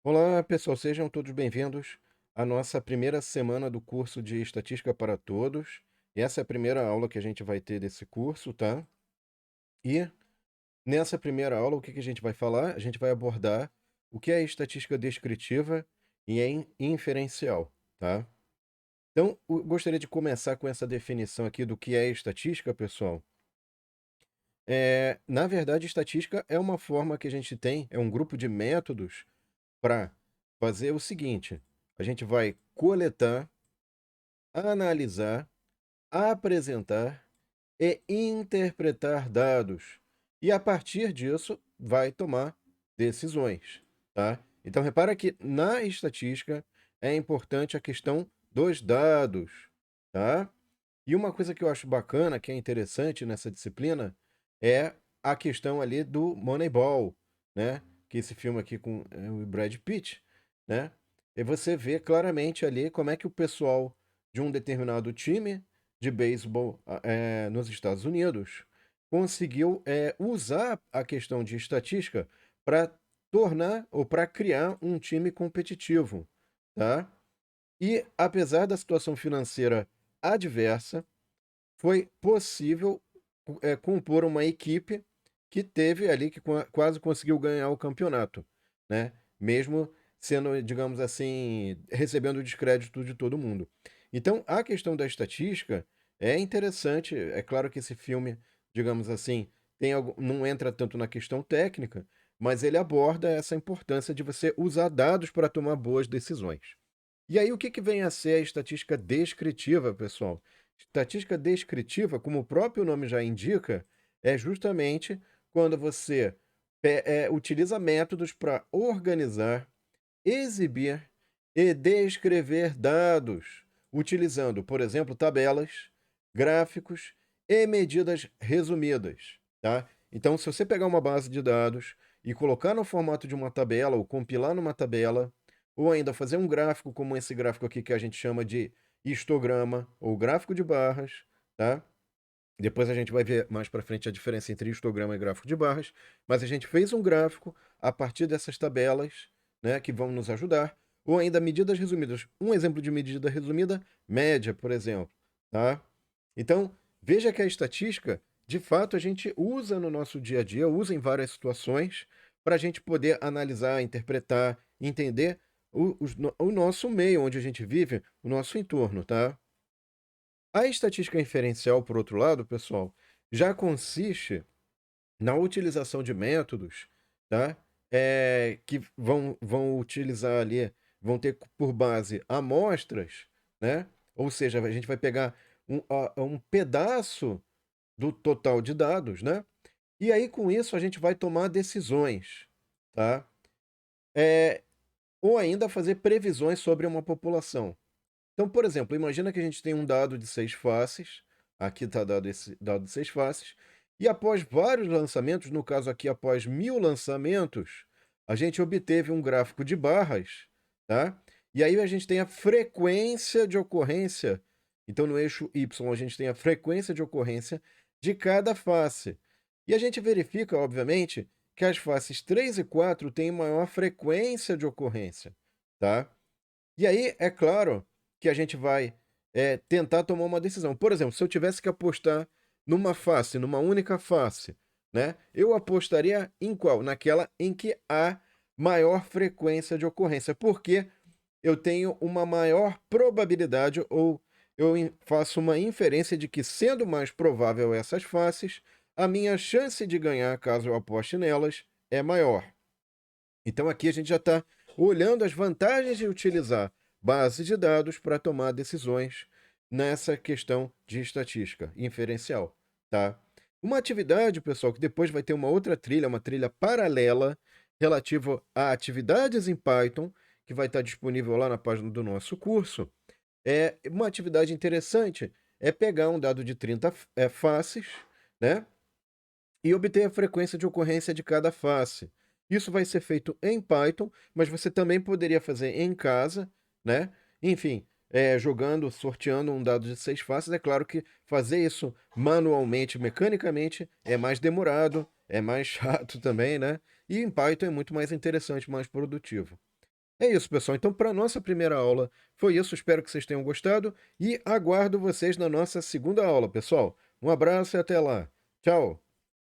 Olá, pessoal, sejam todos bem-vindos à nossa primeira semana do curso de Estatística para Todos. Essa é a primeira aula que a gente vai ter desse curso, tá? E nessa primeira aula, o que que a gente vai falar? A gente vai abordar o que é estatística descritiva e inferencial, tá? Então, gostaria de começar com essa definição aqui do que é estatística, pessoal. Na verdade, estatística é uma forma que a gente tem, é um grupo de métodos para fazer o seguinte: a gente vai coletar, analisar, apresentar e interpretar dados. E a partir disso, vai tomar decisões, tá? Então, repara que na estatística é importante a questão dos dados, tá? E uma coisa que eu acho bacana, que é interessante nessa disciplina, é a questão ali do Moneyball, né? Que esse filme aqui com o Brad Pitt, né? E você vê claramente ali como é que o pessoal de um determinado time de beisebol nos Estados Unidos conseguiu usar a questão de estatística para tornar ou para criar um time competitivo, tá? E apesar da situação financeira adversa, foi possível compor uma equipe que teve ali que quase conseguiu ganhar o campeonato, né? Mesmo sendo, digamos assim, recebendo o descrédito de todo mundo. Então, a questão da estatística é interessante. É claro que esse filme, digamos assim, não entra tanto na questão técnica, mas ele aborda essa importância de você usar dados para tomar boas decisões. E aí, o que que vem a ser a estatística descritiva, pessoal? Estatística descritiva, como o próprio nome já indica, é justamente quando você utiliza métodos para organizar, exibir e descrever dados, utilizando, por exemplo, tabelas, gráficos e medidas resumidas, tá? Então, se você pegar uma base de dados e colocar no formato de uma tabela ou compilar numa tabela, ou ainda fazer um gráfico como esse gráfico aqui que a gente chama de histograma ou gráfico de barras, tá? Depois a gente vai ver mais para frente a diferença entre histograma e gráfico de barras, mas a gente fez um gráfico a partir dessas tabelas, né, que vão nos ajudar, ou ainda medidas resumidas. Um exemplo de medida resumida, média, por exemplo, tá? Então, veja que a estatística, de fato, a gente usa no nosso dia a dia, usa em várias situações, para a gente poder analisar, interpretar, entender o nosso meio onde a gente vive, o nosso entorno, tá? A estatística inferencial, por outro lado, pessoal, já consiste na utilização de métodos, tá? Que vão utilizar ali, vão ter por base amostras, né? Ou seja, a gente vai pegar um pedaço do total de dados, né? E aí, com isso, a gente vai tomar decisões, tá? É, ou ainda fazer previsões sobre uma população. Então, por exemplo, imagina que a gente tem um dado de 6 faces, aqui está dado esse dado de 6 faces, e após vários lançamentos, no caso aqui após 1000 lançamentos, a gente obteve um gráfico de barras, tá? E aí a gente tem a frequência de ocorrência. Então, no eixo Y, a gente tem a frequência de ocorrência de cada face. E a gente verifica, obviamente, que as faces 3 e 4 têm maior frequência de ocorrência, tá? E aí, é claro que a gente vai tentar tomar uma decisão. Por exemplo, se eu tivesse que apostar numa face, numa única face, né? Eu apostaria em qual? Naquela em que há maior frequência de ocorrência, porque eu tenho uma maior probabilidade ou faço uma inferência de que, sendo mais provável essas faces, a minha chance de ganhar, caso eu aposte nelas, é maior. Então aqui a gente já está olhando as vantagens de utilizar base de dados para tomar decisões nessa questão de estatística inferencial, tá? Uma atividade, pessoal, que depois vai ter uma outra trilha, uma trilha paralela relativa a atividades em Python, que vai estar disponível lá na página do nosso curso. É uma atividade interessante, é pegar um dado de 30 faces, né? E obter a frequência de ocorrência de cada face. Isso vai ser feito em Python, mas você também poderia fazer em casa, né? Enfim, jogando, sorteando um dado de 6 faces. É claro que fazer isso manualmente, mecanicamente, é mais demorado, é mais chato também, né? E em Python é muito mais interessante, mais produtivo. É isso, pessoal. Então, para a nossa primeira aula, foi isso. Espero que vocês tenham gostado e aguardo vocês na nossa segunda aula, pessoal. Um abraço e até lá. Tchau.